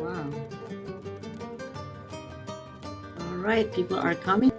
Wow. All right, people are coming.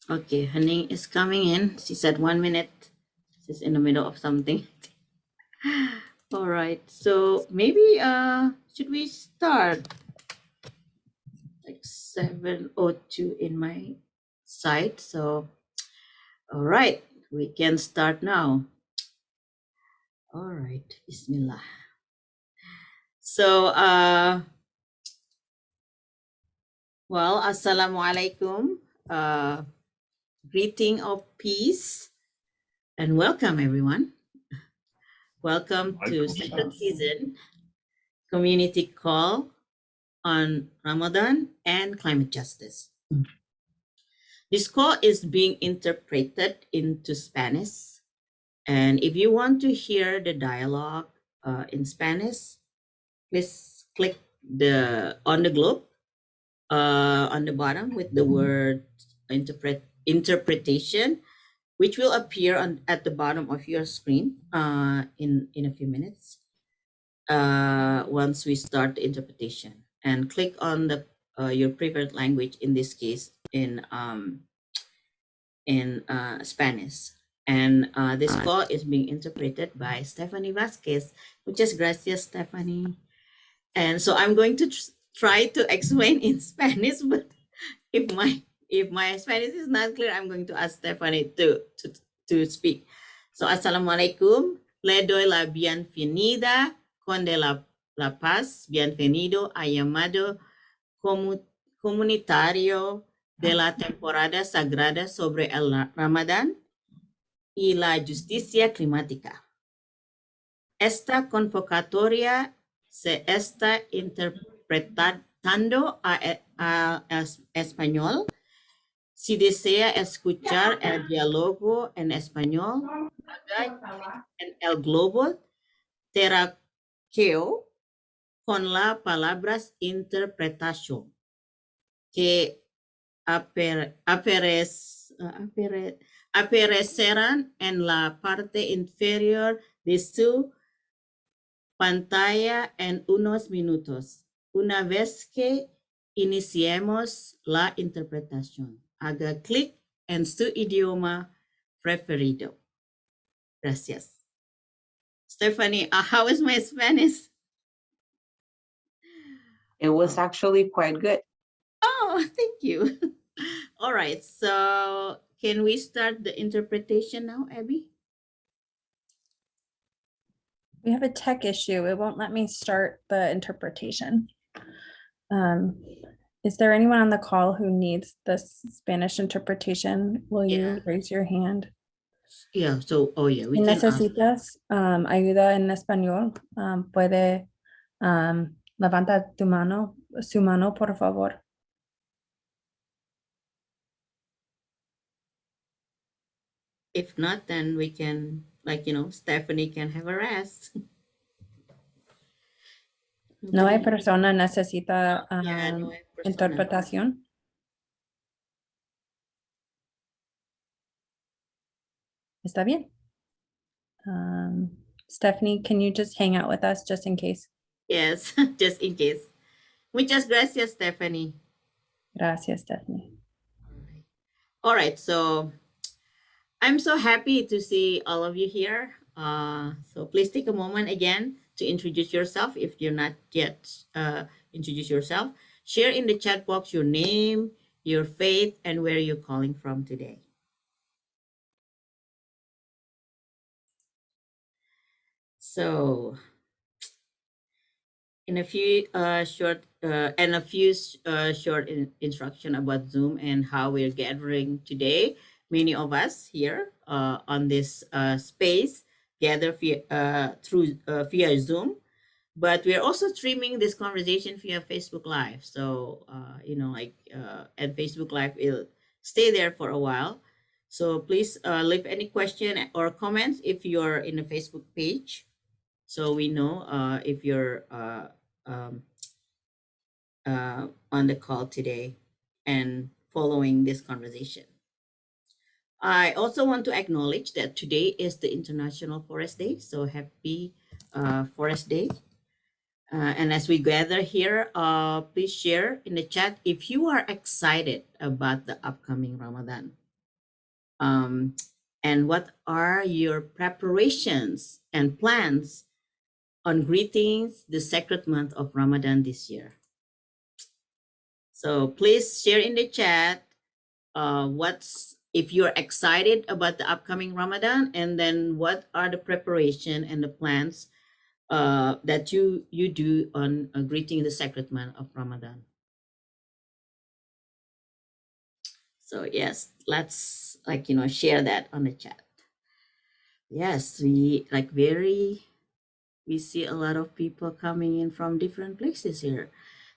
Okay, Henning is coming in. She said 1 minute. She's in the middle of something. All right. So maybe should we start like 7:02 in my site? So all right, we can start now. All right, Bismillah. So well, Assalamualaikum. Greeting of peace and welcome everyone. Welcome to second season community call on Ramadan and climate justice. This call is being interpreted into Spanish. And if you want to hear the dialogue in Spanish, please click on the globe on the bottom with the word interpretation, which will appear at the bottom of your screen in a few minutes once we start the interpretation. And click on your preferred language, in this case in Spanish. And this call is being interpreted by Stephanie Vasquez. Muchas gracias, Stephanie. And so I'm going to try to explain in Spanish, but if my Spanish is not clear, I'm going to ask Stephanie to speak. So, Assalamualaikum. Le doy la bienvenida con de la paz. Bienvenido a llamado comunitario de la temporada sagrada sobre el Ramadán y la justicia climática. Esta convocatoria se está interpretando a español. Si desea escuchar el diálogo en español, haga en el globo terráqueo con las palabras interpretación que aparecerán en la parte inferior de su pantalla en unos minutos. Una vez que iniciemos la interpretación, haga clic en su idioma preferido. Gracias. Stephanie, how is my Spanish? It was actually quite good. Oh, thank you. All right, so can we start the interpretation now, Abby? We have a tech issue. It won't let me start the interpretation. Is there anyone on the call who needs this Spanish interpretation? Will you raise your hand? Yeah, so, we Si necesitas ayuda en español, puede levantar su mano, por favor. If not, then we can, Stephanie can have a rest. No hay persona necesita no hay persona. interpretación. Está bien. Stephanie, can you just hang out with us just in case? Yes, just in case. Muchas gracias, Stephanie. Gracias, Stephanie. All right, so I'm so happy to see all of you here. So please take a moment again to introduce yourself if you're not yet introduce yourself. Share in the chat box your name, your faith, and where you're calling from today. So in a few short instruction about Zoom and how we're gathering today. Many of us here on this space gather via Zoom. But we're also streaming this conversation via Facebook Live. So, at Facebook Live, it'll stay there for a while. So please leave any question or comments if you're in the Facebook page, so we know if you're um, on the call today and following this conversation. I also want to acknowledge that today is the International Forest Day. So happy Forest Day. And as we gather here, please share in the chat if you are excited about the upcoming Ramadan. And what are your preparations and plans on greeting the sacred month of Ramadan this year? So please share in the chat what's if you're excited about the upcoming Ramadan, and then what are the preparation and the plans that you do on greeting the sacred month of Ramadan. So yes, let's share that on the chat. Yes, we see a lot of people coming in from different places here.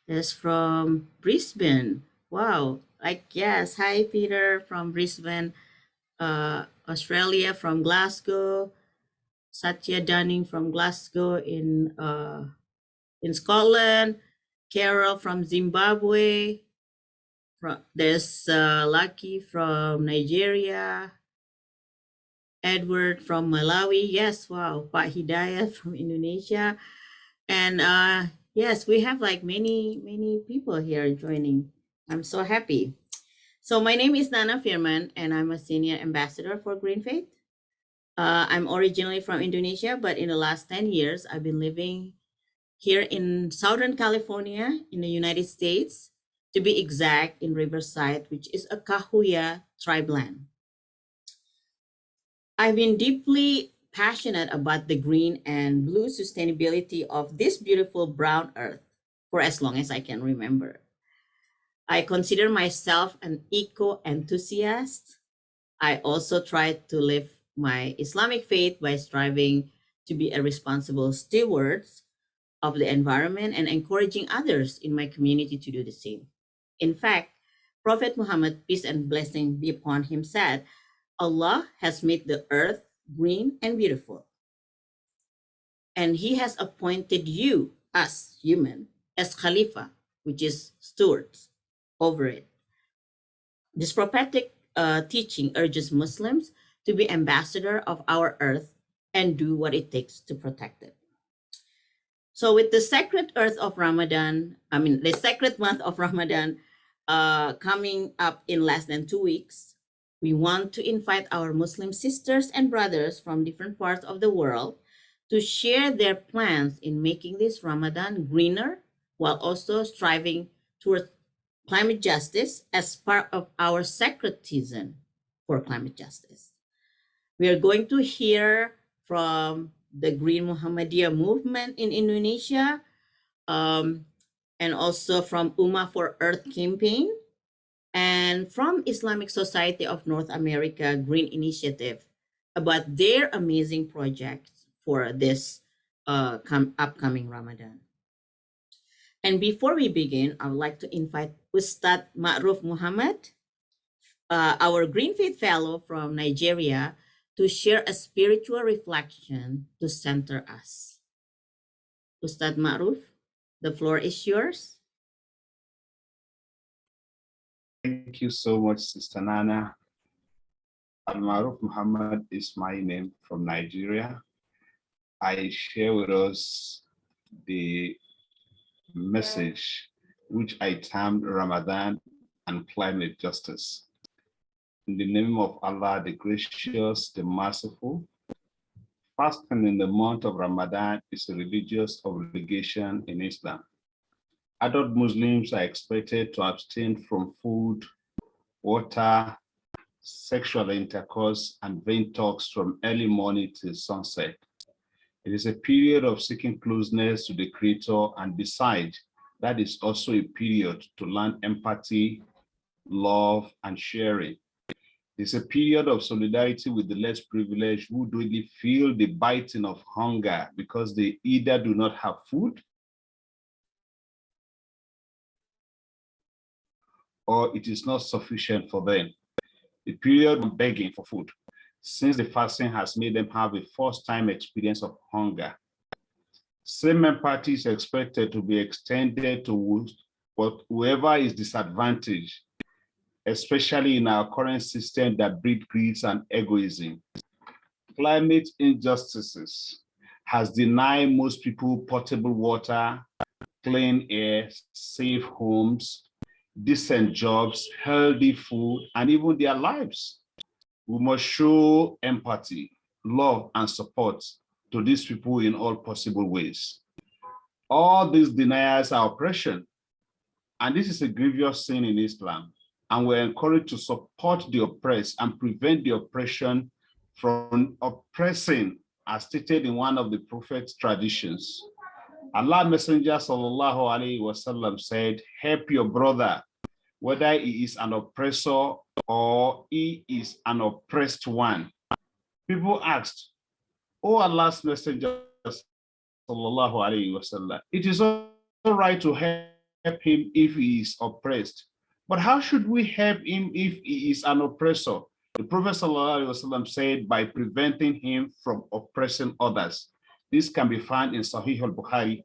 There's from Brisbane. Wow. Yes. Hi, Peter from Brisbane, Australia, from Glasgow. Satya Dunning from Glasgow in Scotland. Carol from Zimbabwe. There's Lucky from Nigeria. Edward from Malawi. Yes, wow. Pak Hidayat from Indonesia. And yes, we have many people here joining. I'm so happy. So my name is Nana Firman, and I'm a senior ambassador for Green Faith. I'm originally from Indonesia, but in the last 10 years, I've been living here in Southern California in the United States, to be exact, in Riverside, which is a Cahuilla tribe land. I've been deeply passionate about the green and blue sustainability of this beautiful brown earth for as long as I can remember. I consider myself an eco-enthusiast. I also try to live my Islamic faith by striving to be a responsible steward of the environment and encouraging others in my community to do the same. In fact, Prophet Muhammad, peace and blessing be upon him, said, Allah has made the earth green and beautiful, and he has appointed you, us human, as Khalifa, which is stewards over it. This prophetic teaching urges Muslims to be ambassador of our earth and do what it takes to protect it. So with the sacred month of Ramadan coming up in less than 2 weeks, we want to invite our Muslim sisters and brothers from different parts of the world to share their plans in making this Ramadan greener, while also striving towards climate justice as part of our sacred season for climate justice. We are going to hear from the Green Muhamadyah movement in Indonesia, and also from Umma for Earth campaign, and from Islamic Society of North America Green Initiative, about their amazing projects for this upcoming Ramadan. And before we begin, I would like to invite Ustad Ma'ruf Muhammad, our Green Faith Fellow from Nigeria, to share a spiritual reflection to center us. Ustad Ma'ruf, the floor is yours. Thank you so much, Sister Nana. Al-Maruf Muhammad is my name from Nigeria. I share with us the message which I termed Ramadan and climate justice. In the name of Allah, the gracious, the merciful, fasting in the month of Ramadan is a religious obligation in Islam. Adult Muslims are expected to abstain from food, water, sexual intercourse, and vain talks from early morning till sunset. It is a period of seeking closeness to the Creator, and besides, that is also a period to learn empathy, love, and sharing. It's a period of solidarity with the less privileged who daily feel the biting of hunger because they either do not have food or it is not sufficient for them. A period of begging for food, since the fasting has made them have a first-time experience of hunger. Same empathy is expected to be extended to whoever is disadvantaged, especially in our current system that breeds greed and egoism. Climate injustices has denied most people potable water, clean air, safe homes, decent jobs, healthy food, and even their lives. We must show empathy, love, and support to these people in all possible ways. All these deniers are oppression, and this is a grievous sin in Islam. And we're encouraged to support the oppressed and prevent the oppression from oppressing, as stated in one of the Prophet's traditions. Allah Messenger sallallahu alaihi wasallam said, help your brother, whether he is an oppressor or he is an oppressed one. People asked, oh Allah's Messenger sallallahu alaihi wasallam, it is all right to help him if he is oppressed, but how should we help him if he is an oppressor? The Prophet sallallahu alaihi wasallam said, by preventing him from oppressing others. This can be found in Sahih al-Bukhari.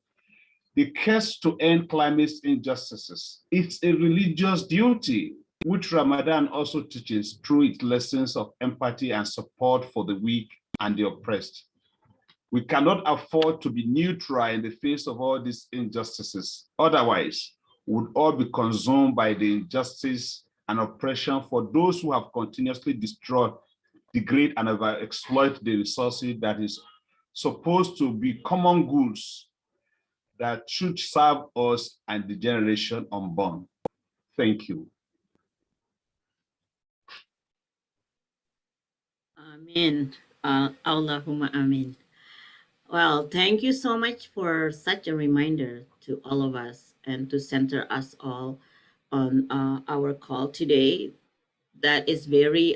The quest to end climate injustices, it's a religious duty, which Ramadan also teaches through its lessons of empathy and support for the weak and the oppressed. We cannot afford to be neutral in the face of all these injustices. Otherwise, we would all be consumed by the injustice and oppression for those who have continuously destroyed, degrade, and exploit the resources that is supposed to be common goods that should serve us and the generation unborn. Thank you. Amen. Allahumma amin. Well, thank you so much for such a reminder to all of us and to center us all on our call today. That is very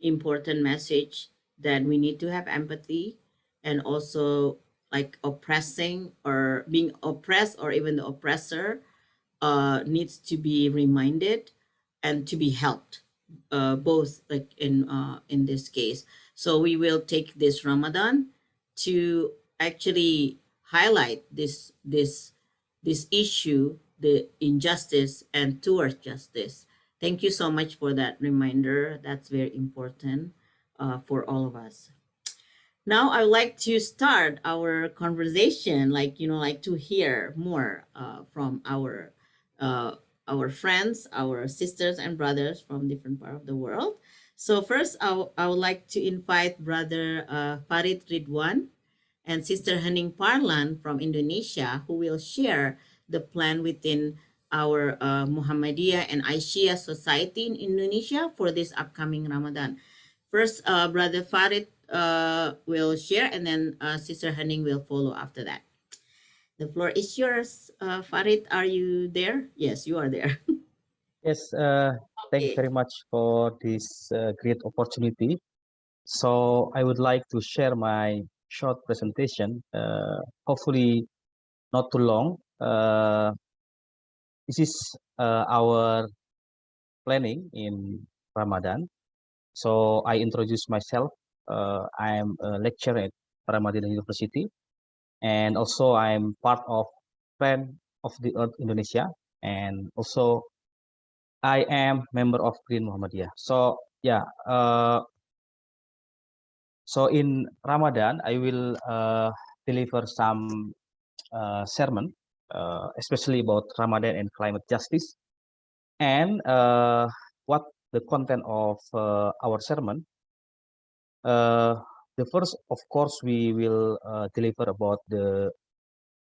important message that we need to have empathy, and also like oppressing or being oppressed or even the oppressor needs to be reminded and to be helped, both like in this case. So we will take this Ramadan to actually highlight this issue, the injustice, and towards justice. Thank you so much for that reminder. That's very important for all of us. Now I would like to start our conversation, like like to hear more from our friends, our sisters and brothers from different part of the world. So first, I would like to invite Brother Farid Ridwan and Sister Hening Parlan from Indonesia, who will share the plan within our Muhammadiyah and Aisyah Society in Indonesia for this upcoming Ramadan. First, Brother Farid will share, and then Sister Hening will follow after that. The floor is yours. Farid, are you there? Yes, you are there. Yes, thank you very much for this great opportunity. So I would like to share my short presentation, hopefully not too long. This is our planning in Ramadan. So I introduce myself. I am a lecturer at Ramadan University, and also I'm part of Friend of the Earth Indonesia, and also I am member of Green Muhamadyah. So yeah, so in Ramadan I will deliver some sermon, especially about Ramadan and climate justice, and what the content of our sermon. The first, of course, we will deliver about the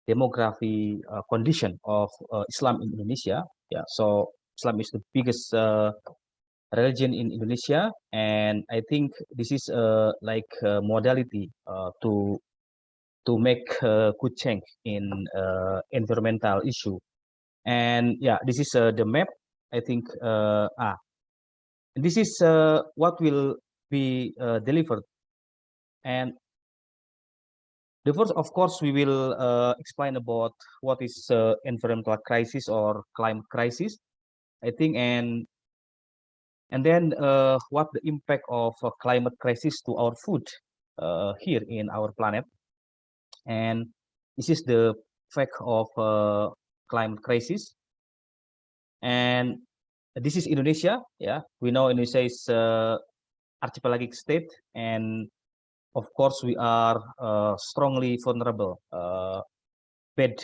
demography condition of Islam in Indonesia. Yeah, so Islam is the biggest religion in Indonesia, and I think this is like a modality to make good change in environmental issue. And yeah, this is the map. I think And this is what will be delivered. And the first, of course, we will explain about what is environmental crisis or climate crisis, I think, and then what the impact of climate crisis to our food here in our planet. And this is the fact of climate crisis. And this is Indonesia. Yeah, we know Indonesia is archipelagic state, and of course we are strongly vulnerable. Bad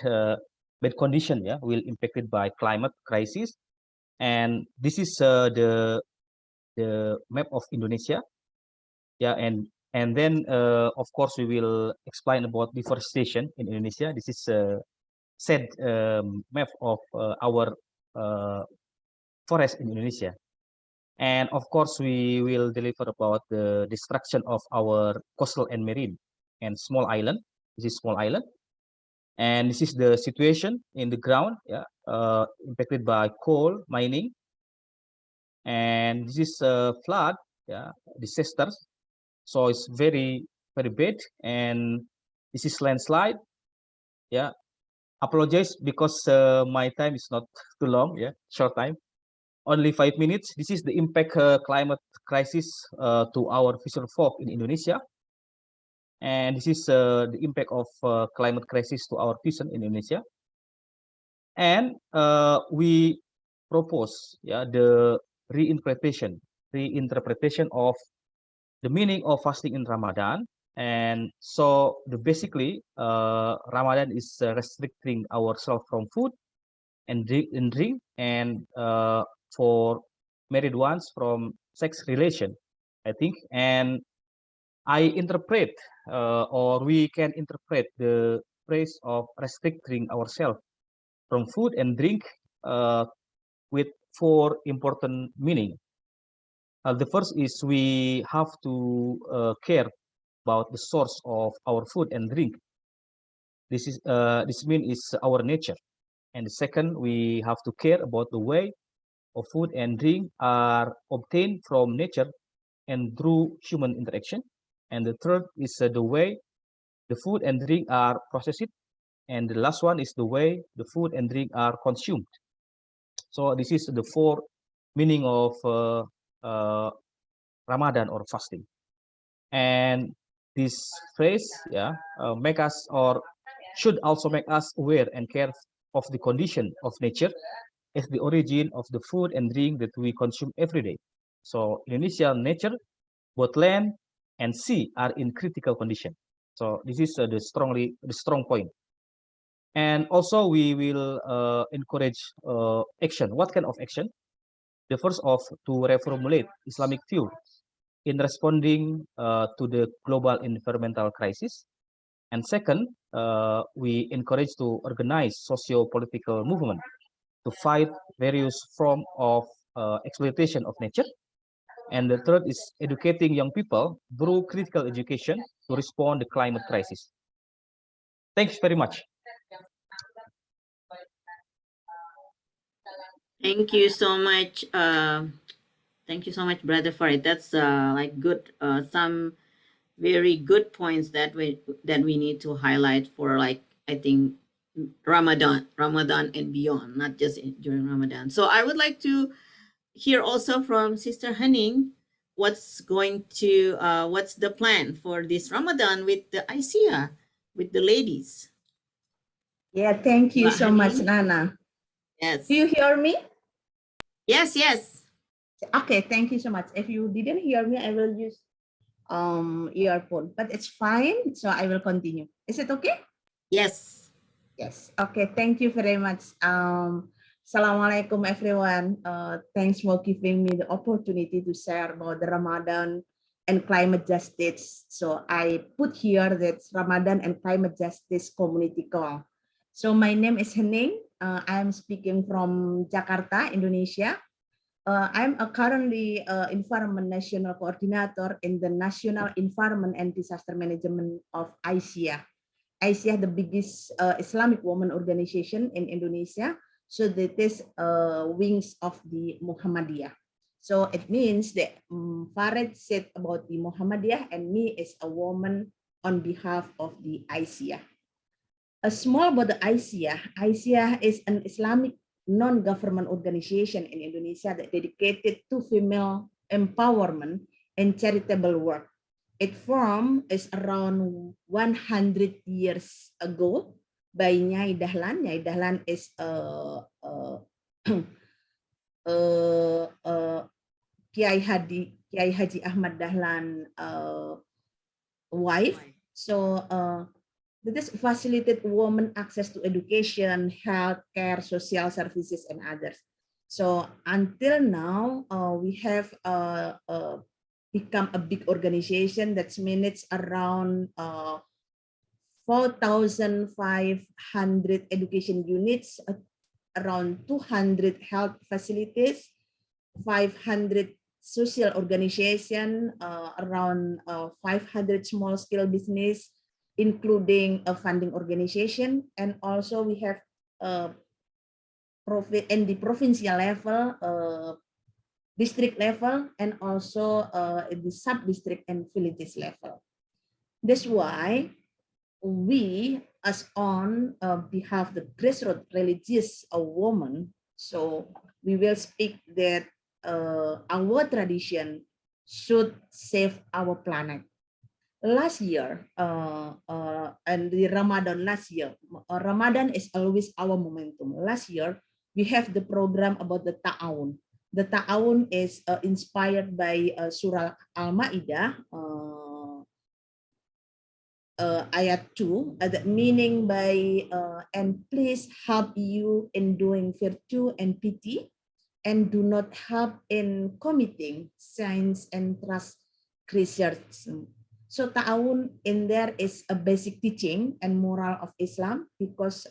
condition, yeah, will impacted by climate crisis. And this is the map of Indonesia. Yeah, and then of course we will explain about deforestation in Indonesia. This is a sad map of our forest in Indonesia. And of course we will deliver about the destruction of our coastal and marine and small island. This is small island. And this is the situation in the ground, yeah, impacted by coal mining. And this is flood, yeah, disasters. So it's very, very bad. And this is landslide. Yeah, apologize because my time is not too long. Yeah, short time, only 5 minutes. This is the impact climate crisis to our fisher folk in Indonesia. And this is the impact of climate crisis to our peasant in Indonesia. And we propose, yeah, the reinterpretation of the meaning of fasting in Ramadan. And so basically Ramadan is restricting ourselves from food and drink, and for married ones from sex relation, I think. And I interpret or we can interpret the phrase of restricting ourselves from food and drink with 4 important meaning. The first is we have to care about the source of our food and drink. This mean is our nature. And the second, we have to care about the way of food and drink are obtained from nature and through human interaction. And the third is the way the food and drink are processed. And the last one is the way the food and drink are consumed. So this is the 4 meaning of Ramadan or fasting. And this phrase, yeah, make us or should also make us aware and care of the condition of nature as the origin of the food and drink that we consume every day. So Indonesian nature, both land and sea, are in critical condition. So this is the strong point. And also we will encourage action. What kind of action? The first of to reformulate Islamic view in responding to the global environmental crisis. And second, we encourage to organize socio-political movement to fight various forms of exploitation of nature. And the third is educating young people through critical education to respond to climate crisis. Thanks very much. Thank you so much. Thank you so much, brother, for it. That's like good, some very good points that we need to highlight for, like, I think Ramadan and beyond, not just during Ramadan. So I would like to hear also from Sister Haning, what's the plan for this Ramadan with the ICEA, with the ladies? Yeah, thank you so much, Haning? Nana. Yes. Do you hear me? Yes, yes. Okay, thank you so much. If you didn't hear me, I will use earphone, but it's fine. So I will continue. Is it okay? Yes. Yes. Okay, thank you very much. Assalamualaikum everyone. Thanks for giving me the opportunity to share about the Ramadan and climate justice. So I put here that Ramadan and climate justice community call. So my name is Hening. I'm speaking from Jakarta, Indonesia. I'm currently Environment National Coordinator in the National Environment and Disaster Management of ICEA. ICEA, the biggest Islamic women organization in Indonesia. So that is wings of the Muhammadiyah. So it means that Farid said about the Muhammadiyah and me as a woman on behalf of the ICIA. A small about the ICIA. ICIA is an Islamic non-government organization in Indonesia that dedicated to female empowerment and charitable work. Its form is around 100 years ago by Nyai Dahlan. Nyai Dahlan is Kiai Haji Ahmad Dahlan wife. So this facilitate women access to education, healthcare, social services, and others. So until now, we have become a big organization that's managed around 4,500 education units, around 200 health facilities, 500 social organization, around 500 small scale business, including a funding organization, and also we have profit and the provincial level, district level, and also the sub-district and villages level. That's why we, as on behalf of the grassroots religious woman, so we will speak that our tradition should save our planet. Last year, and the Ramadan last year, Ramadan is always our momentum. Last year, we have the program about the Ta'awun. The Ta'awun is inspired by Surah Al-Ma'idah, ayat 2, the meaning by and please help you in doing virtue and pity, and do not help in committing sins and transgressions. So ta'awun in there is a basic teaching and moral of Islam, because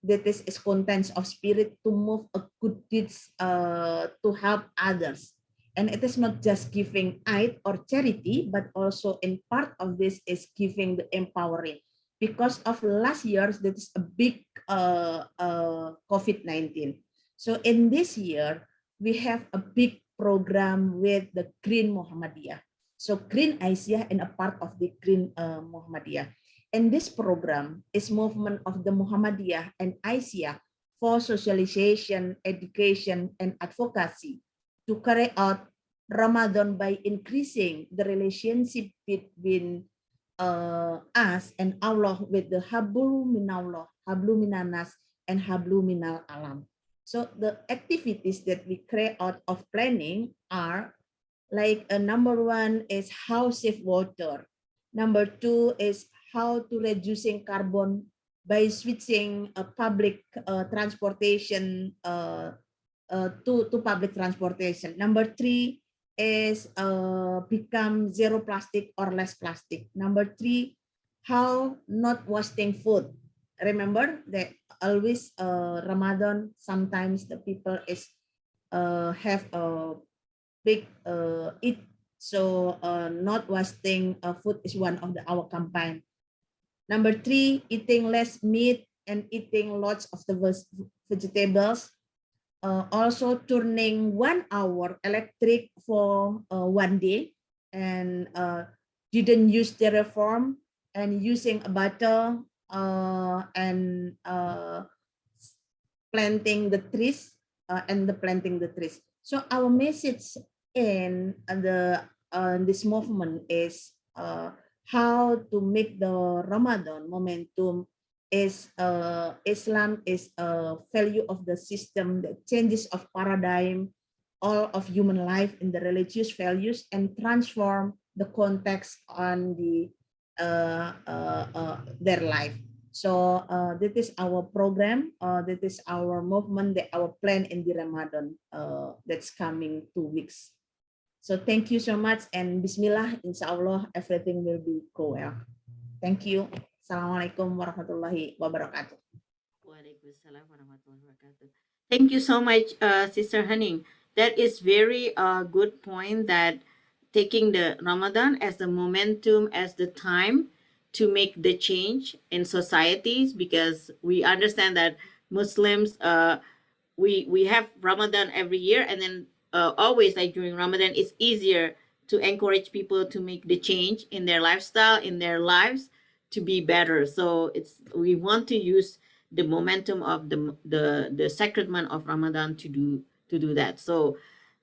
that is contents of spirit to move a good deeds to help others. And it is not just giving aid or charity, but also in part of this is giving the empowering. Because of last year's, that is a big COVID-19. So in this year, we have a big program with the Green Muhamadyah. So Green ICIA and a part of the Green Muhamadyah. And this program is movement of the Muhammadiyah and ICIA for socialization, education, and advocacy to carry out Ramadan by increasing the relationship between us and Allah with the hablu minallah, hablu minanas, and hablu minal alam. So the activities that we carry out of planning are like number one is how save water. Number two is how to reducing carbon by switching public transportation to public transportation. Number three is become zero plastic or less plastic. Number three, how not wasting food. Remember that always Ramadan, sometimes the people is have a big eat, so not wasting food is one of our campaign. Number three, eating less meat and eating lots of the vegetables. Also turning 1 hour electric for 1 day, and didn't use styrofoam, and using a butter, and planting the trees, planting the trees. So our message in this movement is how to make the Ramadan momentum is Islam is a value of the system that changes of paradigm all of human life in the religious values and transform the context on the their life. So that is our program, that is our movement, our plan in the Ramadan that's coming 2 weeks. So thank you so much, and Bismillah, inshallah everything will be go well. Thank you. Assalamualaikum warahmatullahi wabarakatuh. Waalaikumsalam warahmatullahi wabarakatuh. Thank you so much, Sister Haning. That is very good point, that taking the Ramadan as the momentum, as the time to make the change in societies, because we understand that Muslims, we have Ramadan every year, and then always, like during Ramadan, it's easier to encourage people to make the change in their lifestyle, in their lives, to be better. So we want to use the momentum of the sacred month of Ramadan to do that. So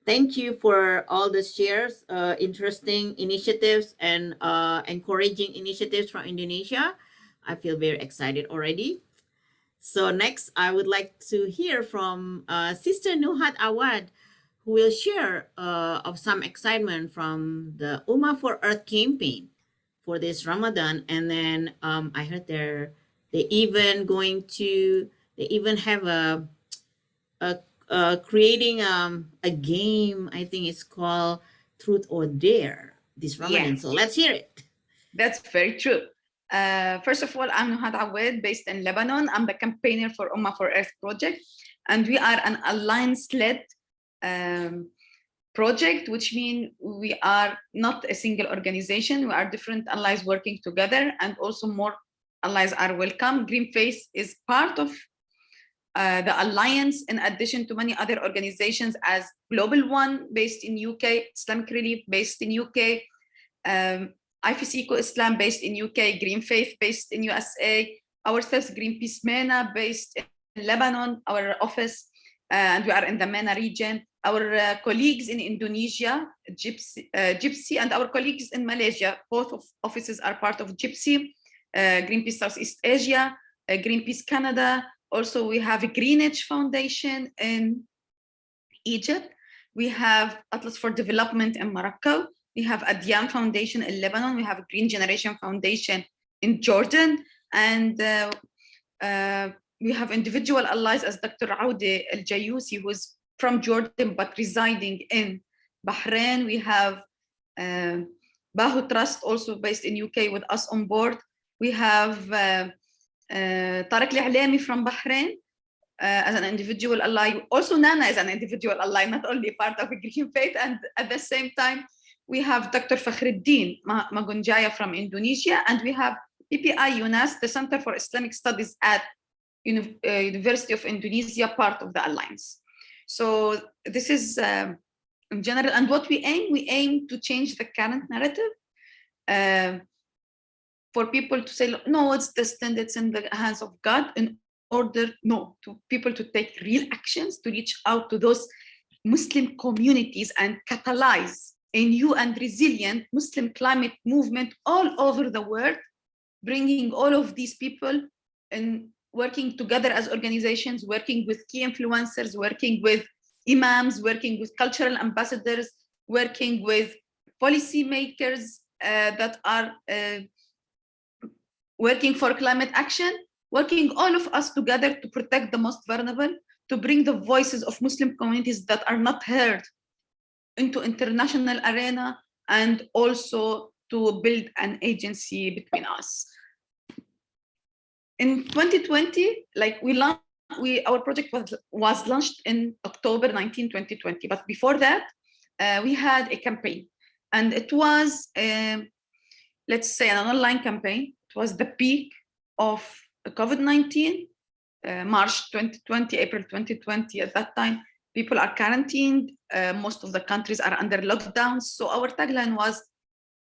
thank you for all the shares, interesting initiatives and encouraging initiatives from Indonesia. I feel very excited already. So next, I would like to hear from Sister Nuhat Awad, who will share of some excitement from the Umma for Earth campaign for this Ramadan. And then I heard they even have creating a game. I think it's called Truth or Dare this Ramadan. Yes. So let's hear it. That's very true. First of all, I'm Nuhat Awad, based in Lebanon. I'm the campaigner for Umma for Earth project, and we are an alliance-led project, which means we are not a single organization. We are different allies working together, and also more allies are welcome. Green Face is part of the alliance, in addition to many other organizations, as Global One based in UK, Islamic Relief based in UK, IFC Eco-Islam based in UK, Green Faith based in USA, ourselves Greenpeace MENA based in Lebanon, our office, and we are in the MENA region. Our colleagues in Indonesia, Gypsy, and our colleagues in Malaysia, both of offices are part of Gypsy, Greenpeace Southeast Asia, Greenpeace Canada. Also, we have a Greenwich Foundation in Egypt. We have Atlas for Development in Morocco. We have Adyan Foundation in Lebanon. We have a Green Generation Foundation in Jordan. And we have individual allies as Dr. Aude El Jayousi, who is from Jordan but residing in Bahrain. We have Bahu Trust, also based in UK, with us on board. We have Tariq Al-Alami from Bahrain as an individual ally. Also, Nana is an individual ally, not only part of Green Faith. And at the same time, we have Dr. Fakhruddin Magunjaya from Indonesia, and we have PPI UNAS, the Center for Islamic Studies at University of Indonesia, part of the alliance. So this is in general, and what we aim to change the current narrative for people to say, no, it's destined, it's in the hands of God, in order, to people to take real actions, to reach out to those Muslim communities and catalyze a new and resilient Muslim climate movement all over the world, bringing all of these people and working together as organizations, working with key influencers, working with imams, working with cultural ambassadors, working with policymakers that are working for climate action, working all of us together to protect the most vulnerable, to bring the voices of Muslim communities that are not heard into international arena, and also to build an agency between us. In 2020, our project was launched in October 19, 2020. But before that, we had a campaign, and it was, let's say, an online campaign. It was the peak of COVID-19, March 2020, April 2020. At that time, people are quarantined. Most of the countries are under lockdowns. So our tagline was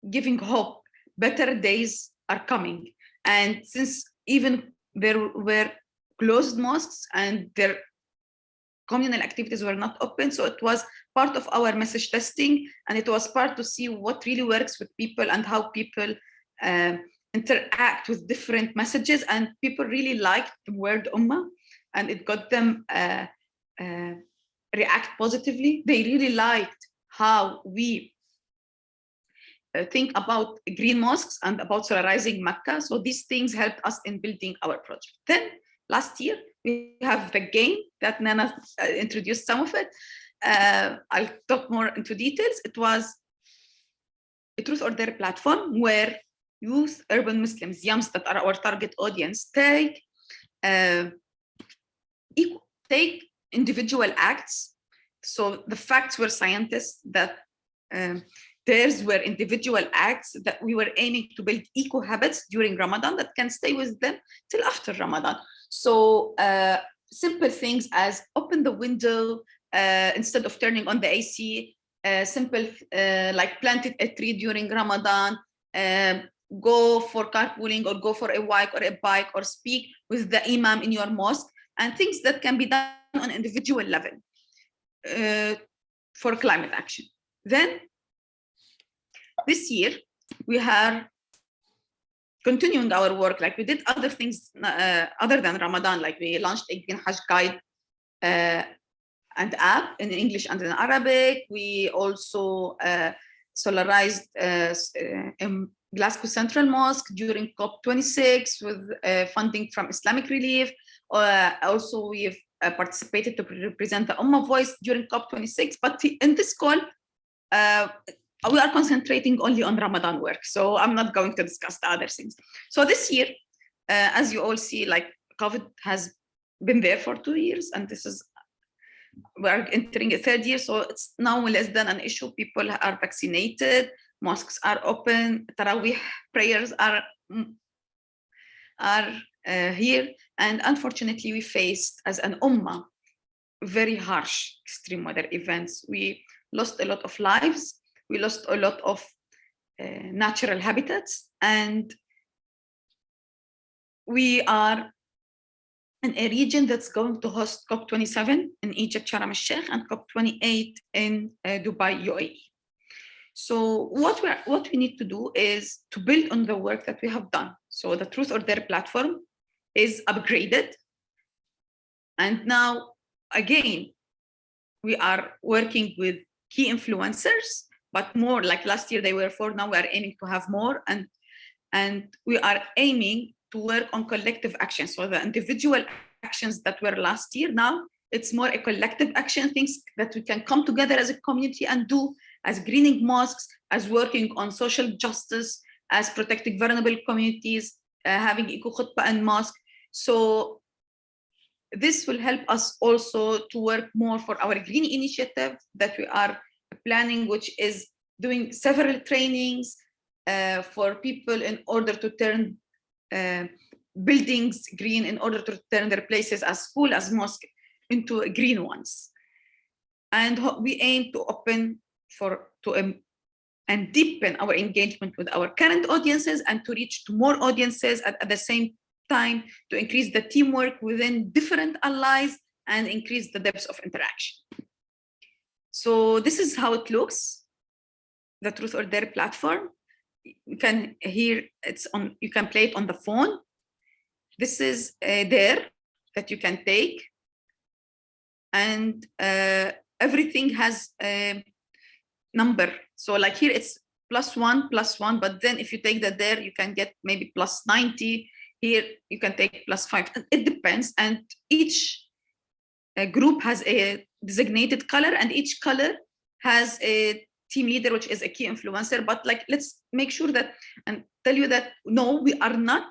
giving hope. Better days are coming. And since even there were closed mosques and their communal activities were not open, so it was part of our message testing, and it was part to see what really works with people and how people interact with different messages. And people really liked the word Ummah, and it got them react positively. They really liked how we think about green mosques and about solarizing Mecca. So these things helped us in building our project. Then last year, we have the game that Nana introduced some of it. I'll talk more into details. It was a Truth or Dare platform where youth, urban Muslims, YAMs, that are our target audience, take individual acts. So the facts were scientists, that theirs were individual acts, that we were aiming to build eco habits during Ramadan that can stay with them till after Ramadan. So simple things as open the window, instead of turning on the AC, simple like planted a tree during Ramadan, go for carpooling or go for a walk or a bike or speak with the imam in your mosque, and things that can be done on individual level for climate action. Then this year we are continuing our work, like we did other things other than Ramadan, like we launched a Green Hajj guide and app in English and in Arabic. We also solarized Glasgow Central Mosque during COP26 with funding from Islamic Relief. Also, we've participated to represent the Umma voice during COP26. But in this call, we are concentrating only on Ramadan work. So I'm not going to discuss the other things. So this year, as you all see, like COVID has been there for 2 years, and we are entering a 3rd year. So it's now less than an issue. People are vaccinated, mosques are open, Taraweeh prayers are here. And unfortunately, we faced as an Ummah very harsh extreme weather events. We lost a lot of lives. We lost a lot of natural habitats, and we are in a region that's going to host COP27 in Egypt, Sharm el-Sheikh, and COP28 in Dubai, UAE. So what we need to do is to build on the work that we have done. So the Truth or Dare platform is upgraded, and now again we are working with key influencers, but more like last year they were 4, now we are aiming to have more, and we are aiming to work on collective action. So the individual actions that were last year, now it's more a collective action, things that we can come together as a community and do, as greening mosques, as working on social justice, as protecting vulnerable communities, having eco khutbah and mosque. So this will help us also to work more for our green initiative that we are planning, which is doing several trainings for people in order to turn buildings green, in order to turn their places as school, as mosque into green ones. And we aim to open and deepen our engagement with our current audiences and to reach to more audiences at the same time, to increase the teamwork within different allies and increase the depth of interaction. So this is how it looks, the Truth or Dare platform. You can hear it's on, you can play it on the phone. This is a dare that you can take, and everything has a number. So like here it's +1, but then if you take the dare, you can get maybe +90. Here you can take +5. It depends, and each group has a designated color, and each color has a team leader, which is a key influencer. But like, let's make sure that and tell you that no, we are not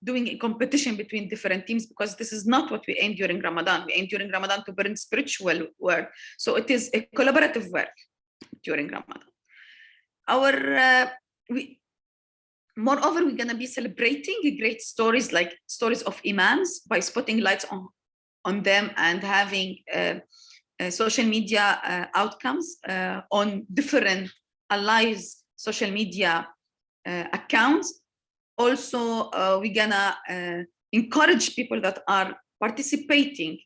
doing a competition between different teams, because this is not what we aim during Ramadan. We aim during Ramadan to bring spiritual work. So it is a collaborative work during Ramadan. Moreover, we're going to be celebrating great stories, like stories of imams, by spotting lights on them and having social media outcomes on different allies' social media accounts. Also, we're gonna encourage people that are participating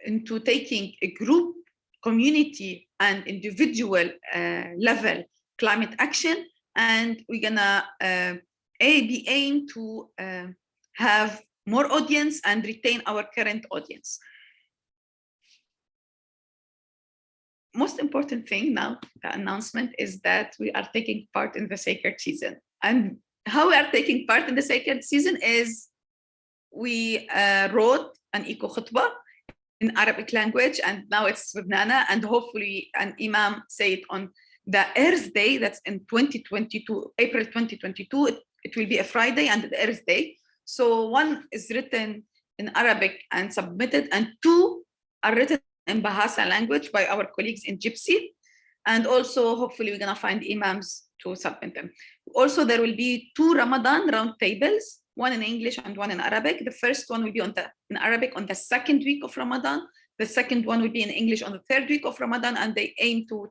into taking a group, community, and individual level climate action, and we're gonna aim to have more audience and retain our current audience. Most important thing now, the announcement, is that we are taking part in the sacred season. And how we are taking part in the sacred season is we wrote an eco khutbah in Arabic language, and now it's with Nana, and hopefully an imam say it on the Earth Day, that's in 2022, April 2022. It will be a Friday and the Earth Day. So one is written in Arabic and submitted, and 2 are written in Bahasa language by our colleagues in Gypsy. And also, hopefully, we're gonna find imams to submit them. Also, there will be 2 Ramadan round tables, one in English and one in Arabic. The first one will be in Arabic on the 2nd week of Ramadan, The second one will be in English on the third week of Ramadan, and they aim to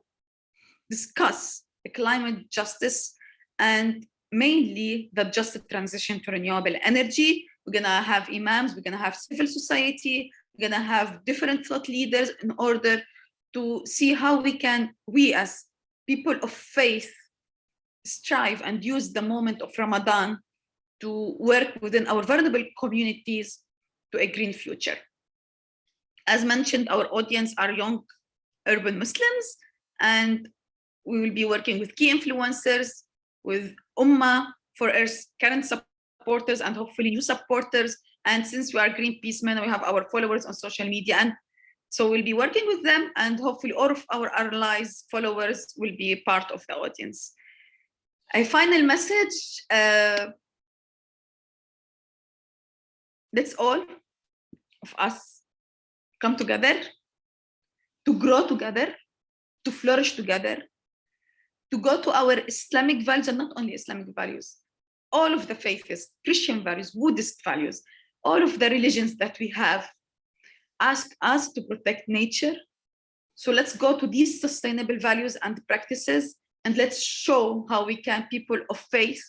discuss the climate justice and mainly the just transition to renewable energy. We're gonna have imams, we're gonna have civil society, we're gonna have different thought leaders in order to see how we as people of faith strive and use the moment of Ramadan to work within our vulnerable communities to a green future. As mentioned, our audience are young urban Muslims, and we will be working with key influencers, with Umma for our current supporters and hopefully new supporters. And since we are Greenpeace men, we have our followers on social media. And so we'll be working with them, and hopefully all of our allies, followers will be a part of the audience. A final message, let's all of us come together, to grow together, to flourish together, to go to our Islamic values, and not only Islamic values, all of the faiths, Christian values, Buddhist values, all of the religions that we have ask us to protect nature. So let's go to these sustainable values and practices, and let's show how we can, people of faith,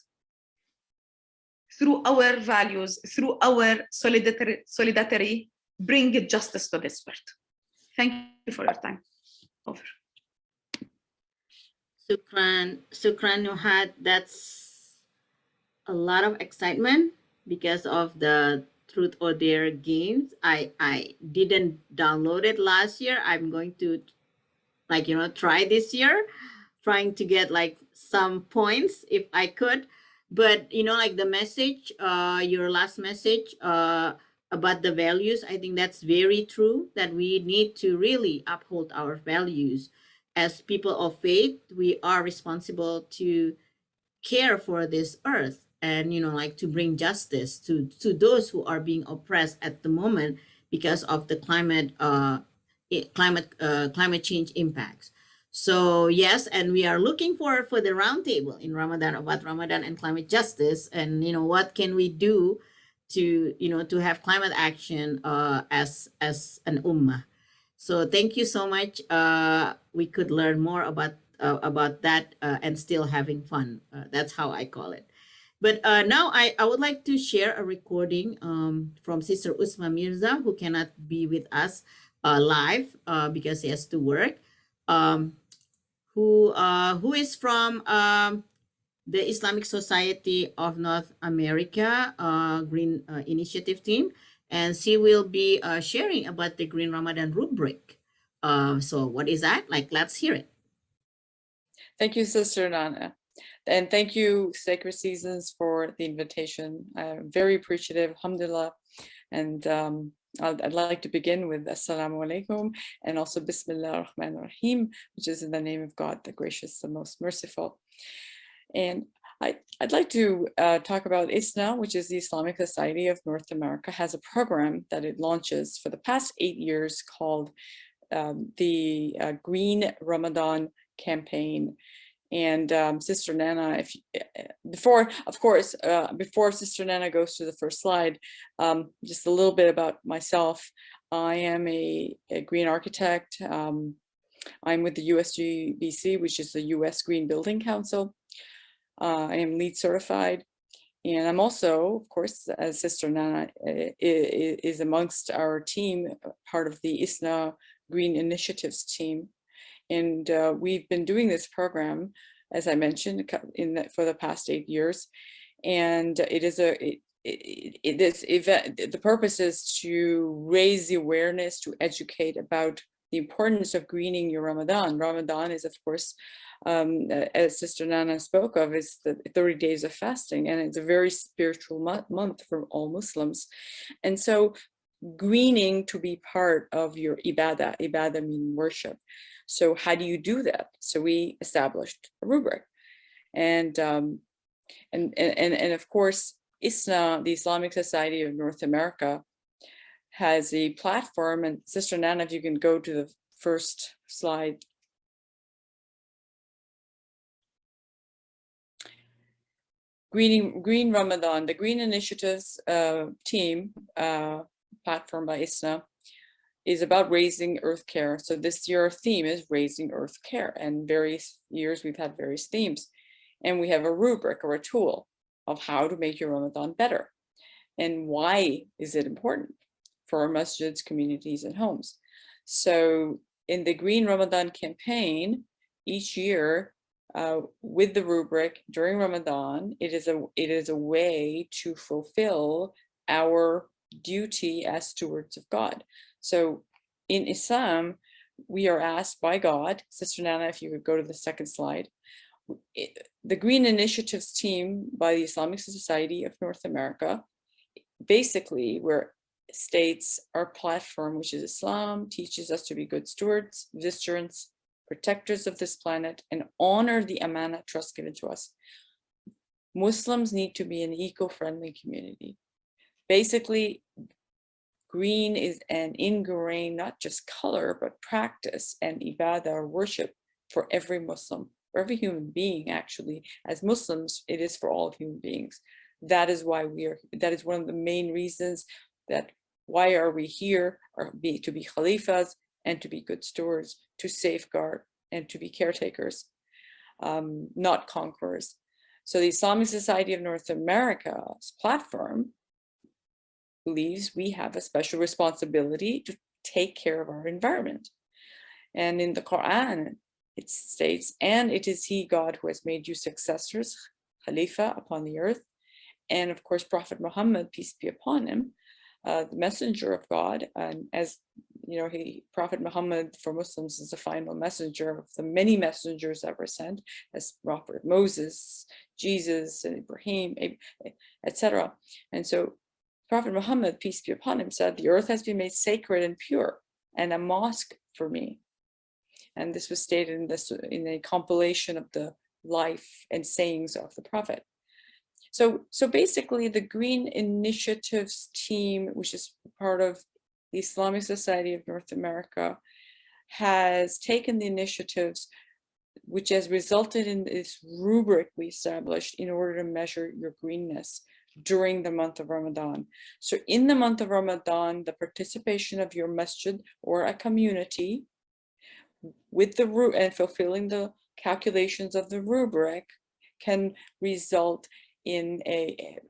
through our values, through our solidarity, bring justice to this world. Thank you for your time. Over. Shukran, Nuhat. That's a lot of excitement because of the Truth or Dare games. I didn't download it last year. I'm going to try this year, trying to get like some points if I could. But the message, your last message about the values, I think that's very true, that we need to really uphold our values. As people of faith, we are responsible to care for this earth and to bring justice to those who are being oppressed at the moment because of the climate change impacts. So yes, and we are looking for the roundtable in Ramadan about Ramadan and climate justice, and what can we do to to have climate action as an ummah. So thank you so much. We could learn more about that and still having fun. That's how I call it. But now I would like to share a recording from Sister Usma Mirza, who cannot be with us live because he has to work. Who is from the Islamic Society of North America Green Initiative team, and she will be sharing about the Green Ramadan rubric. So what is that? Let's hear it. Thank you, Sister Nana. And thank you, Sacred Seasons, for the invitation. I'm very appreciative, alhamdulillah. And I'd like to begin with Assalamu alaikum and also Bismillah ar-Rahman ar-Rahim, which is in the name of God, the gracious, the most merciful. And I'd like to talk about ISNA, which is the Islamic Society of North America, has a program that it launches for the past 8 years called the Green Ramadan campaign. And Sister Nana, before Sister Nana goes to the first slide, just a little bit about myself. I am a green architect. I'm with the USGBC, which is the US Green Building Council. I am LEED certified. And I'm also, of course, as Sister Nana is amongst our team, part of the ISNA Green Initiatives team. And we've been doing this program, as I mentioned, for the past 8 years. And it is this event, the purpose is to raise the awareness, to educate about the importance of greening your Ramadan. Ramadan is, of course, as Sister Nana spoke of, is the 30 days of fasting, and it's a very spiritual month for all Muslims. And so greening to be part of your ibadah meaning worship. So how do you do that? So we established a rubric, and of course, ISNA, the Islamic Society of North America, has a platform. And Sister Nana, if you can go to the first slide. Green Ramadan, the Green Initiatives team, platform by ISNA, is about raising earth care. So this year our theme is raising earth care, and various years we've had various themes. And we have a rubric or a tool of how to make your Ramadan better. And why is it important for our masjids, communities, and homes? So in the Green Ramadan campaign, each year with the rubric during Ramadan, it is a way to fulfill our duty as stewards of God. So in Islam, we are asked by God, Sister Nana, if you would go to the second slide, the Green Initiatives team by the Islamic Society of North America, basically where states our platform, which is Islam, teaches us to be good stewards, vigilant, protectors of this planet, and honor the amana trust given to us. Muslims need to be an eco-friendly community. Basically, green is an ingrained, not just color, but practice and ibadah or worship for every Muslim, for every human being, actually. As Muslims, it is for all human beings. That is why that is one of the main reasons that why are we here, to be khalifas and to be good stewards, to safeguard and to be caretakers, not conquerors. So the Islamic Society of North America's platform believes we have a special responsibility to take care of our environment. And in the Quran, it states, and it is he, God, who has made you successors, Khalifa, upon the earth. And of course, Prophet Muhammad, peace be upon him, the messenger of God. And as you know, Prophet Muhammad for Muslims is the final messenger of the many messengers that were sent, as Prophet Moses, Jesus, and Ibrahim, etc. And so Prophet Muhammad, peace be upon him, said, the earth has been made sacred and pure and a mosque for me. And this was stated in a compilation of the life and sayings of the Prophet. So basically the Green Initiatives team, which is part of the Islamic Society of North America, has taken the initiatives which has resulted in this rubric we established in order to measure your greenness during the month of Ramadan. So in the month of Ramadan, the participation of your masjid or a community with the and fulfilling the calculations of the rubric can result in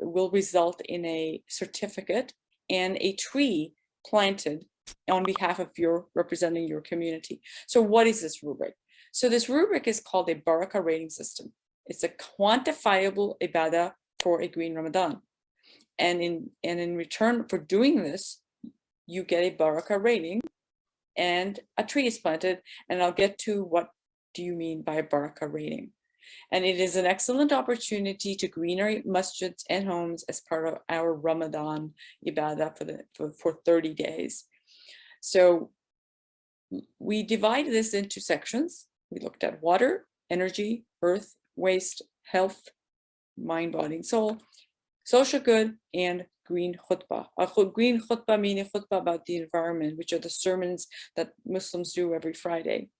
will result in a certificate and a tree planted on behalf of representing your community. So what is this rubric? So this rubric is called a barakah rating system. It's a quantifiable ibadah for a green Ramadan. And in return for doing this, you get a barakah rating and a tree is planted. And I'll get to what do you mean by a barakah rating. And it is an excellent opportunity to green our masjids and homes as part of our Ramadan ibadah for 30 days. So we divided this into sections. We looked at water, energy, earth, waste, health, mind, body, and soul, social good, and green khutbah. Green khutbah meaning khutbah about the environment, which are the sermons that Muslims do every Friday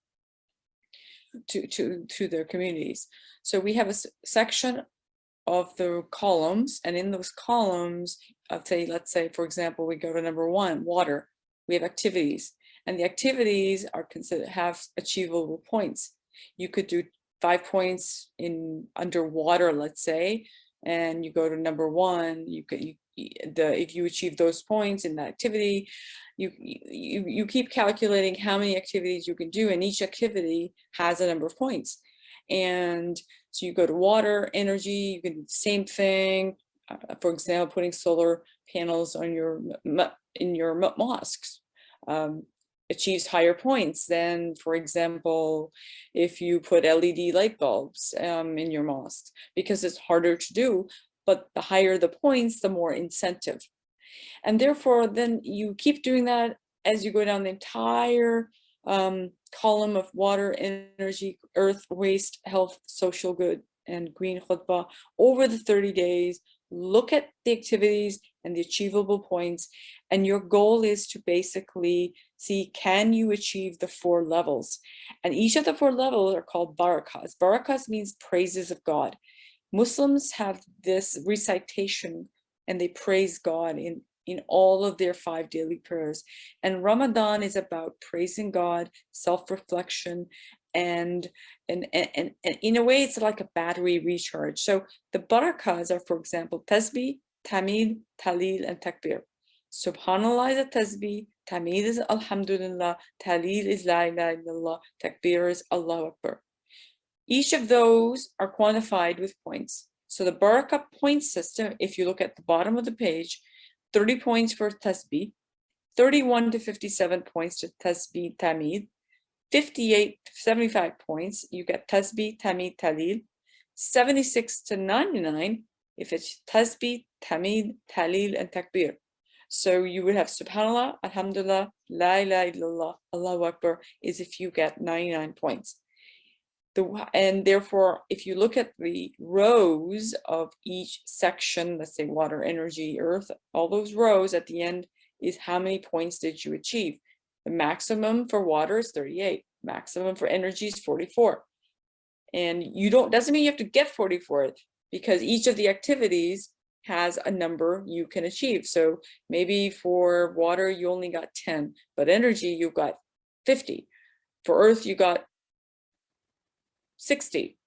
to their communities. So we have a section of the columns, and in those columns, let's say, for example, we go to number 1, water. We have activities, and the activities are have achievable points. You could do 5 points in underwater, let's say, and you go to number 1. If you achieve those points in that activity, you keep calculating how many activities you can do, and each activity has a number of points. And so you go to water, energy, you can do the same thing. For example, putting solar panels on in your mosques achieves higher points than, for example, if you put LED light bulbs in your mosque, because it's harder to do, but the higher the points, the more incentive. And therefore, then you keep doing that as you go down the entire column of water, energy, earth, waste, health, social good, and green khutbah over the 30 days. Look at the activities and the achievable points, and your goal is to basically see, can you achieve the 4 levels? And each of the 4 levels are called barakahs. Barakahs means praises of God. Muslims have this recitation and they praise God in all of their 5 daily prayers. And Ramadan is about praising God, self-reflection, and in a way, it's like a battery recharge. So the barakas are, for example, tasbih, tamid, talil, and takbir. Subhanallah is a tasbih, tamid is alhamdulillah, talil is la ilaha illallah, takbir is Allahu Akbar. Each of those are quantified with points. So the barakah point system, if you look at the bottom of the page, 30 points for tasbih, 31 to 57 points to tasbih, tamid, 58 to 75 points, you get tasbih, tamid, talil, 76 to 99 if it's tasbih, tamid, talil, and takbir. So you would have subhanallah, alhamdulillah, la ilaha illallah, Allahu Akbar is if you get 99 points. And therefore, if you look at the rows of each section, let's say water, energy, earth, all those rows at the end is how many points did you achieve? The maximum for water is 38, maximum for energy is 44. And doesn't mean you have to get 44 because each of the activities has a number you can achieve. So maybe for water, you only got 10, but energy, you got 50. For earth, you got 60,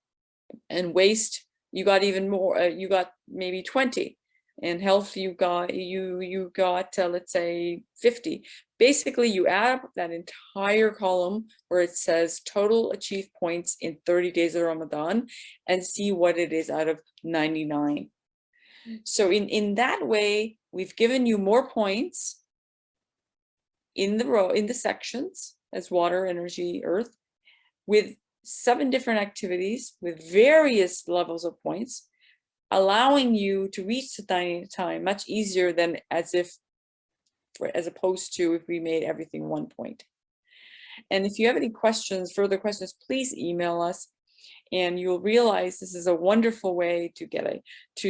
and waste, you got even more, you got maybe 20. And health, you got let's say 50. Basically, you add up that entire column where it says total achieved points in 30 days of Ramadan and see what it is out of 99. So in that way, we've given you more points in the sections as water, energy, earth, with 7 different activities with various levels of points, allowing you to reach the 90 time much easier than as opposed to if we made everything 1 point. And if you have any questions, further questions, please email us, and you'll realize this is a wonderful way to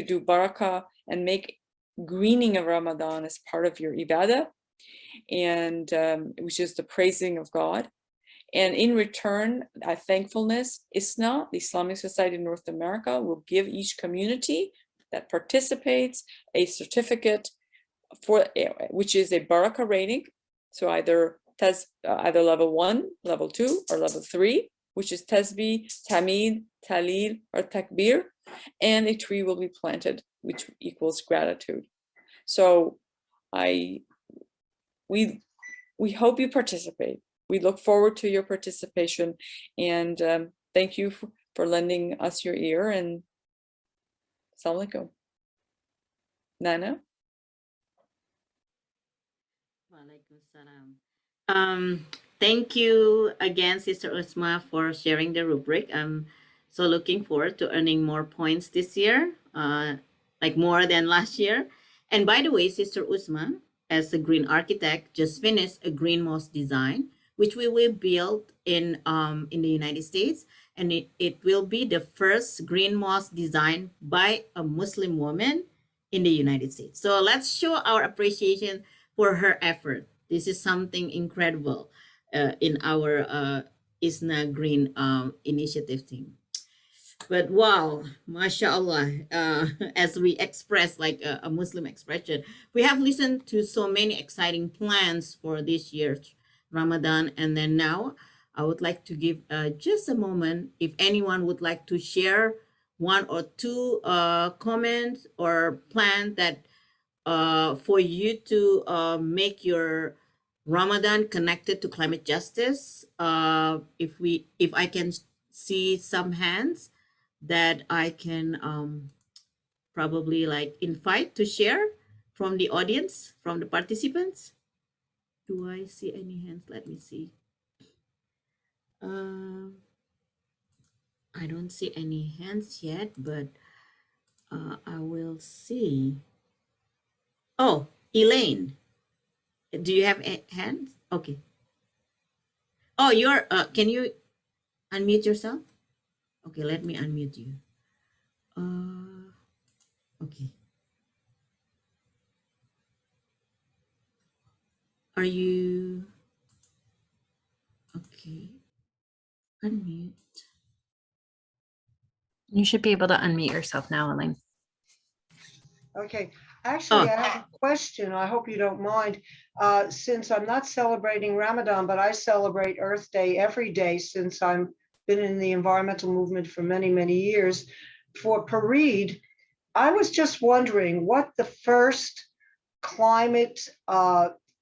do barakah and make greening of Ramadan as part of your ibadah, and which is the praising of God. And in return, thankfulness, ISNA, the Islamic Society in North America, will give each community that participates a certificate for which is a barakah rating. So either level 1, level 2, or level 3, which is tasbih, tamid, talil, or takbir, and a tree will be planted, which equals gratitude. So we hope you participate. We look forward to your participation, and thank you for lending us your ear. And Assalamu alaikum. Nana? Walaikum salam. Thank you again, Sister Usma, for sharing the rubric. I'm so looking forward to earning more points this year, like more than last year. And by the way, Sister Usma, as a green architect, just finished a green mosque design, which we will build in the United States. And it will be the first green mosque designed by a Muslim woman in the United States. So let's show our appreciation for her effort. This is something incredible in our ISNA Green initiative team. But wow, mashallah, as we express like a Muslim expression, we have listened to so many exciting plans for this year's Ramadan. And then now I would like to give just a moment if anyone would like to share 1 or 2 comments or plans that for you to make your Ramadan connected to climate justice. If I can see some hands that I can probably like invite to share from the audience, from the participants. Do I see any hands? Let me see. I don't see any hands yet, but I will see. Oh, Elaine, do you have a hand? Okay. Oh, you're, can you unmute yourself? Okay, let me unmute you. Okay. Are you, okay, unmute. You should be able to unmute yourself now, Elaine. Okay, Actually, I have a question. I hope you don't mind. Since I'm not celebrating Ramadan, but I celebrate Earth Day every day since I've been in the environmental movement for many, many years. For Pareed, I was just wondering what the first climate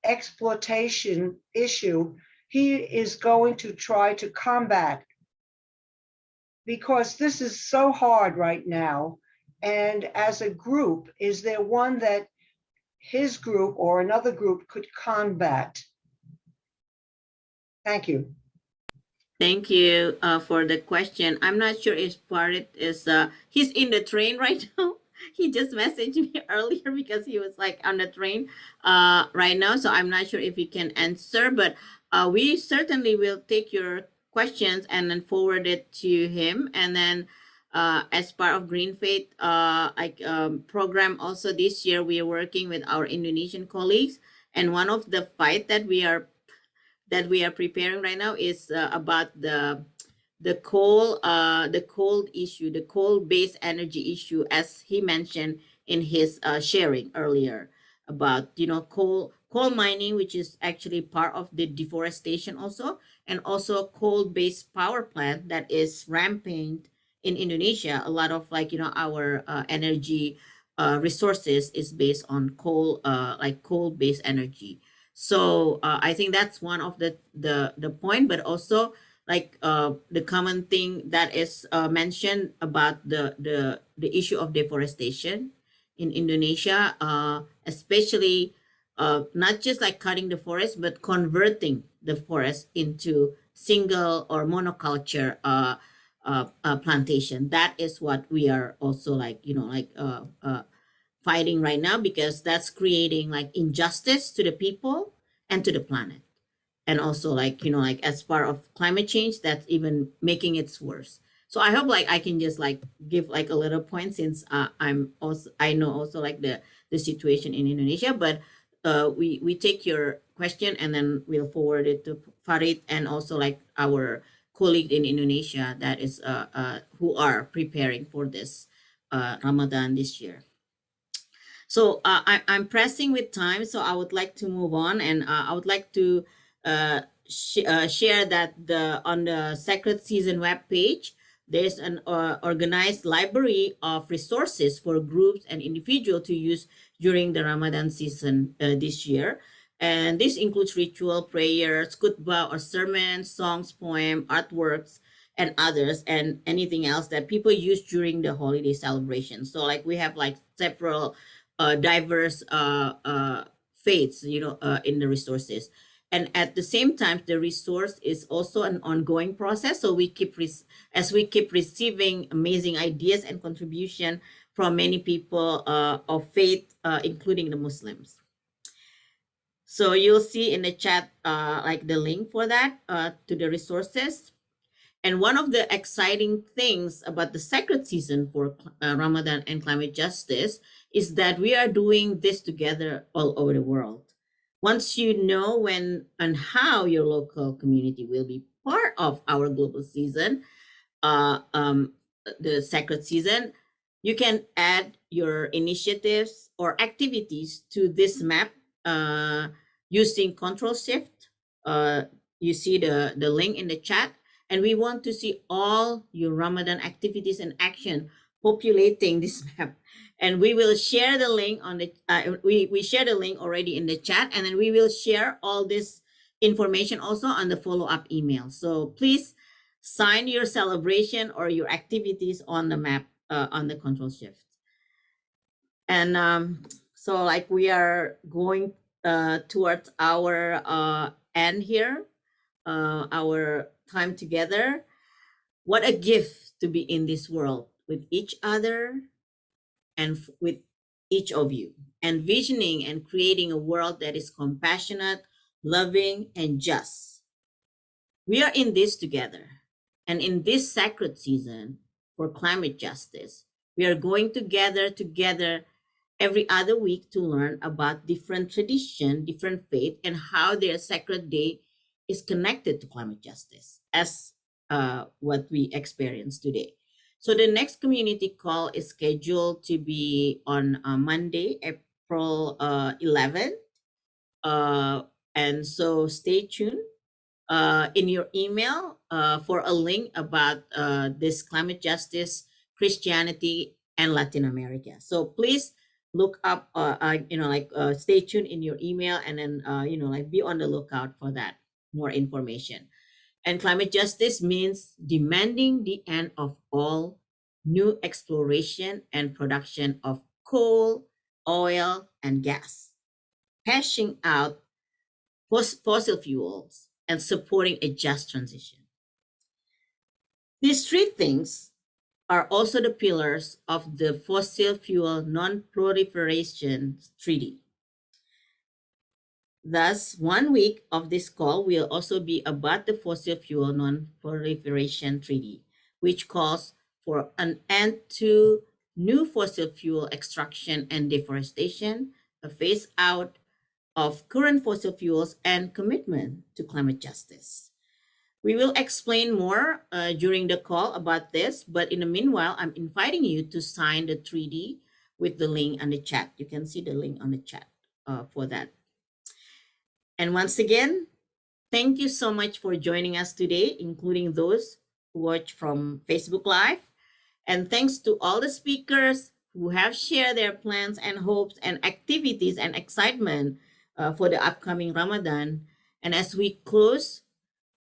exploitation issue he is going to try to combat, because this is so hard right now. And as a group, is there one that his group or another group could combat? Thank you. Thank you for the question. I'm not sure if Farid is, he's in the train right now. He just messaged me earlier because he was like on the train right now. So I'm not sure if he can answer, but we certainly will take your questions and then forward it to him. And then as part of Green Faith program also this year, we are working with our Indonesian colleagues. And one of the fight that we are preparing right now is about the coal issue, the coal-based energy issue, as he mentioned in his sharing earlier about coal mining, which is actually part of the deforestation also, and also coal-based power plant that is rampant in Indonesia. A lot of our energy resources is based on coal, like coal-based energy. So I think that's one of the point, but also the common thing that is mentioned about the issue of deforestation in Indonesia, especially not just like cutting the forest, but converting the forest into single or monoculture plantation. That is what we are also fighting right now, because that's creating like injustice to the people and to the planet. And also as part of climate change, that's even making it worse. So I hope I can just give a little point, since I know also the situation in Indonesia, but we take your question and then we'll forward it to Farid and also our colleague in Indonesia that is who are preparing for this Ramadan this year. So I'm pressing with time, so I would like to move on, and I would like to share that on the Sacred Season webpage, there's an organized library of resources for groups and individuals to use during the Ramadan season this year. And this includes ritual prayers, khutbah or sermons, songs, poems, artworks, and others, and anything else that people use during the holiday celebration. So we have several diverse faiths, in the resources. And at the same time, the resource is also an ongoing process. So as we keep receiving amazing ideas and contribution from many people of faith, including the Muslims. So you'll see in the chat the link for that to the resources. And one of the exciting things about the sacred season for Ramadan and climate justice is that we are doing this together all over the world. Once you know when and how your local community will be part of our global season, the sacred season, you can add your initiatives or activities to this map using Control Shift. You see the link in the chat. And we want to see all your Ramadan activities and action populating this map. And we will share the link on the, we share the link already in the chat, and then we will share all this information also on the follow-up email. So please sign your celebration or your activities on the map on the Control Shift. And so we are going towards our end here, our time together. What a gift to be in this world with each other and with each of you, envisioning and creating a world that is compassionate, loving, and just. We are in this together. And in this sacred season for climate justice, we are going to gather together every other week to learn about different tradition, different faith, and how their sacred day is connected to climate justice, as what we experience today. So the next community call is scheduled to be on Monday, April 11th. And so stay tuned in your email for a link about this climate justice, Christianity, and Latin America. So please look up, stay tuned in your email, and then, be on the lookout for that, more information. And climate justice means demanding the end of all new exploration and production of coal, oil, and gas, cashing out fossil fuels, and supporting a just transition. These three things are also the pillars of the Fossil Fuel Non-Proliferation Treaty. Thus, 1 week of this call will also be about the Fossil Fuel Non-Proliferation Treaty, which calls for an end to new fossil fuel extraction and deforestation, a phase out of current fossil fuels, and commitment to climate justice. We will explain more during the call about this, but in the meanwhile, I'm inviting you to sign the treaty with the link on the chat. You can see the link on the chat for that. And once again, thank you so much for joining us today, including those who watch from Facebook Live. And thanks to all the speakers who have shared their plans and hopes and activities and excitement for the upcoming Ramadan. And as we close,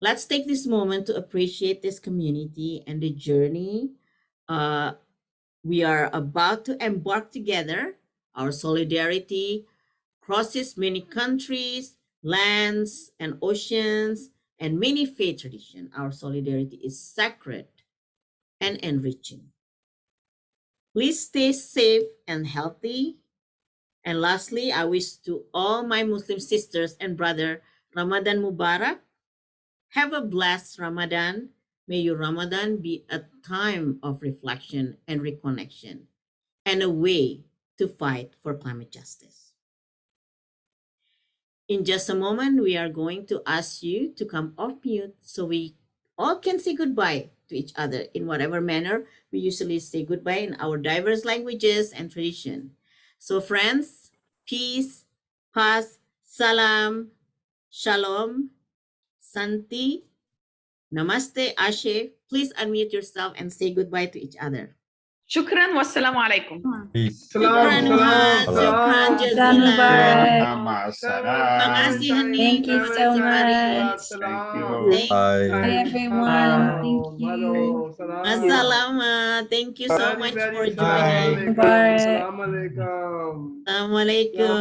let's take this moment to appreciate this community and the journey we are about to embark together. Our solidarity crosses many countries, lands, and oceans, and many faith traditions. Our solidarity is sacred and enriching. Please stay safe and healthy. And lastly, I wish to all my Muslim sisters and brothers, Ramadan Mubarak. Have a blessed Ramadan. May your Ramadan be a time of reflection and reconnection, and a way to fight for climate justice. In just a moment, we are going to ask you to come off mute so we all can say goodbye to each other in whatever manner we usually say goodbye in our diverse languages and tradition. So friends, peace, paz, salam, shalom, santi, namaste, ashe. Please unmute yourself and say goodbye to each other. Shukran wassalamu alaikum. Shukran, Nuhat. Shukran jazilan. Terima kasih, Hening. Thank you Terima so kasih, Farid. much. Thank you. Bye, everyone. Thank you. Assalamualaikum. Thank you so much for joining. Mubarak. Assalamualaikum.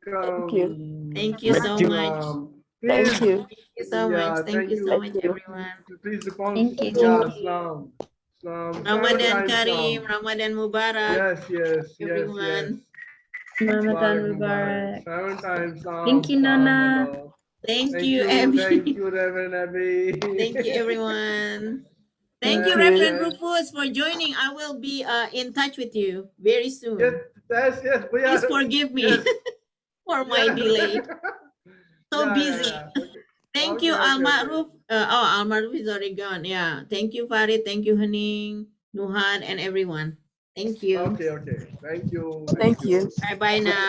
Thank you. Thank you so much. Thank you. Thank you so much. Thank you so much, everyone. Thank you. Ramadan Kareem, Ramadan Mubarak. Yes, everyone. Ramadan Mubarak. Thank you, Nana. Thank you, Abby. Thank you, Reverend Abby. Thank you, everyone. Thank Thank you, you. Reverend Rufus, for joining. I will be in touch with you very soon. Yes. Please forgive me for my delay. So busy. Thank you, Al-Ma'ruf. Al-Ma'ruf is already gone. Yeah. Thank you, Farid. Thank you, Hening, Nuhan, and everyone. Thank you. Okay. Thank you. Thank you. Bye-bye now.